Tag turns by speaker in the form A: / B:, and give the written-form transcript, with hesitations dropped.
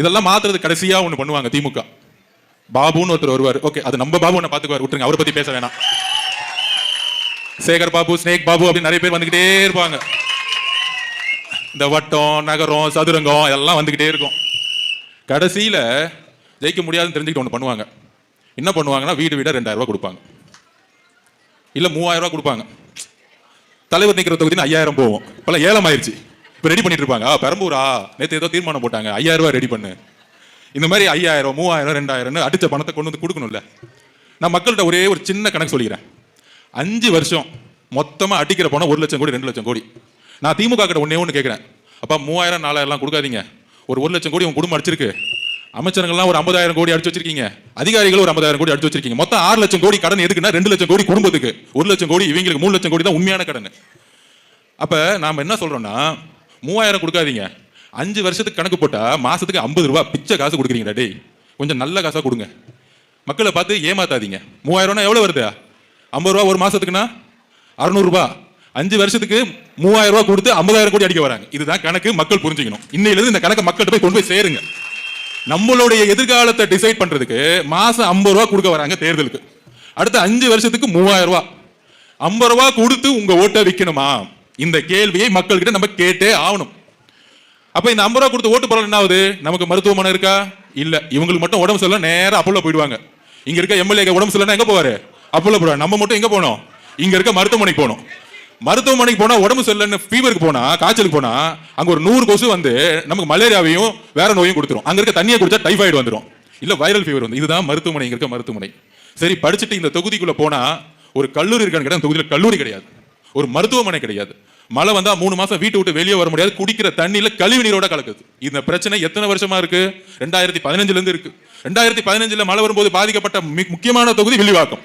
A: இதெல்லாம் மாத்துறது கடைசியா ஒண்ணு பண்ணுவாங்க திமுக. பாபுன்னு ஒருத்தர் வருவார். ஓகே, அது நம்ம பாபு ஒண்ணு பாத்துக்குவார், விட்டுருங்க, அவரை பத்தி பேச வேணாம். சேகர் பாபு, ஸ்னேக் பாபு அப்படின்னு நிறைய பேர் வந்துகிட்டே இருப்பாங்க. இந்த வட்டம், நகரம், சதுரங்கம் எல்லாம் வந்துகிட்டே இருக்கும். கடைசியில ஜெயிக்க முடியாதுன்னு தெரிஞ்சுக்கிட்டு ஒண்ணு பண்ணுவாங்க. என்ன பண்ணுவாங்கன்னா, வீடு வீட 2000 ரூபாய் கொடுப்பாங்க, இல்ல 3000 ரூபாய் கொடுப்பாங்க. தலைவர் நிக்கிற தொகுதி 5000 போவோம். இப்பெல்லாம் 7 ஆயிருச்சு. இப்ப ரெடி பண்ணிட்டு இருப்பாங்க. பெரம்பூரா நேற்று ஏதோ தீர்மானம் போட்டாங்க, 5000 ரூபாய் ரெடி பண்ணு. இந்த மாதிரி 5000, 3000, 2000 அடிச்ச பணத்தை கொண்டு வந்து கொடுக்கணும்ல. நான் மக்கள்கிட்ட ஒரே ஒரு சின்ன கணக்கு சொல்லிக்கிறேன். 5 வருஷம் மொத்தமா அடிக்கிற பணம் 1 லட்சம் கோடி, 2 லட்சம் கோடி. நான் திமுக கிட்ட ஒண்ணு கேட்கிறேன். அப்பா 3000, 4000 கொடுக்காதீங்க. ஒரு 1 லட்சம் கோடி உங்க குடும்பம் அடிச்சிருக்கு. அமைச்சர்கள்லாம் ஒரு 50,000 கோடி அடிச்சு வச்சிருக்கீங்க. அதிகாரிகள் ஒரு 50,000 கோடி அடிச்சு வச்சிருக்கீங்க. மொத்தம் 6 லட்சம் கோடி கடன் எதுக்குன்னா 2 லட்சம் கோடி குடும்பத்துக்கு, 1 லட்சம் கோடி இவங்களுக்கு, 3 லட்சம் கோடி தான் உண்மையான கடன். அப்ப நாம என்ன சொல்றோம்னா, 3000 கொடுக்காதீங்க, 5 வருஷத்துக்கு கணக்கு போட்டா மாசத்துக்கு 50 ரூபாய் பிச்சை காசு கொடுக்குறீங்க. டேய், கொஞ்சம் நல்ல காசா கொடுங்க. மக்களை பார்த்து ஏமாத்தாதீங்க. 3000 எவ்வளவு வருது? 50 ரூபா ஒரு மாசத்துக்குன்னா 600 ரூபாய். 5 வருஷத்துக்கு 3000 ரூபாய் கொடுத்து 50,000 கோடி அடிக்க வராங்க. இதுதான் கணக்கு, மக்கள் புரிஞ்சுக்கணும். இன்னையிலிருந்து இந்த கணக்கை மக்கள்கிட்ட போய் கொண்டு போய் சேருங்க. நம்மளுடைய எதிர்காலத்தை டிசைட் பண்றதுக்கு மாசம் 50 ரூபாய் கொடுக்க வராங்க தேர்தலுக்கு. அடுத்த 5 வருஷத்துக்கு 3000 ரூபாய். 50 ரூபாய் கொடுத்து உங்க ஓட்டை விற்கணுமா? இந்த கேள்வியை மக்கள் கிட்ட நம்ம கேட்டே ஆகணும். அப்ப இந்த 50 ரூபாய் கொடுத்து ஓட்டு போறது என்ன ஆகுது? நமக்கு மருத்துவமனை இருக்கா? இல்ல. இவங்களுக்கு மட்டும் உடம்பு சரியில்லை, நேரம் அப்போலோ போயிடுவாங்க. இங்க இருக்க எம்எல்ஏ உடம்பு சரியில்லைன்னா எங்க போவாரு? அப்போலோ போடுவாங்க. நம்ம மட்டும் எங்க போனோம்? இங்க இருக்க மருத்துவமனைக்கு போனோம். மருத்துவமனைக்கு போனா உடம்பு சரியில்லைன்னு ஃபீவருக்கு போனா, காய்ச்சலுக்கு போனா அங்க ஒரு 100 கொசு வந்து நமக்கு மலேரியாவையும் வேற நோயும் கொடுத்துரும். அங்க இருக்க தண்ணியை குடிச்சா டைஃபாய்டு வந்துடும், இல்ல வைரல் ஃபீவர் வந்து. இதுதான் மருத்துவமனை, இங்க இருக்க மருத்துவமனை. சரி, படிச்சுட்டு இந்த தொகுதிக்குள்ள போனா ஒரு கல்லூரி இருக்கான்னு கேட்டா தொகுதியில் கல்லூரி கிடையாது, ஒரு மருத்துவமனை கிடையாது. மழை வந்தா 3 மாசம் வீட்டு விட்டு வெளியே வர முடியாது. குடிக்கிற தண்ணியில கழிவு நீரோட கலக்குது. இந்த பிரச்சனை எத்தனை வருஷமா இருக்கு? 2015 இருந்து இருக்கு. 2015 மழை வரும்போது பாதிக்கப்பட்ட முக்கியமான தொகுதி வில்லிவாக்கம்.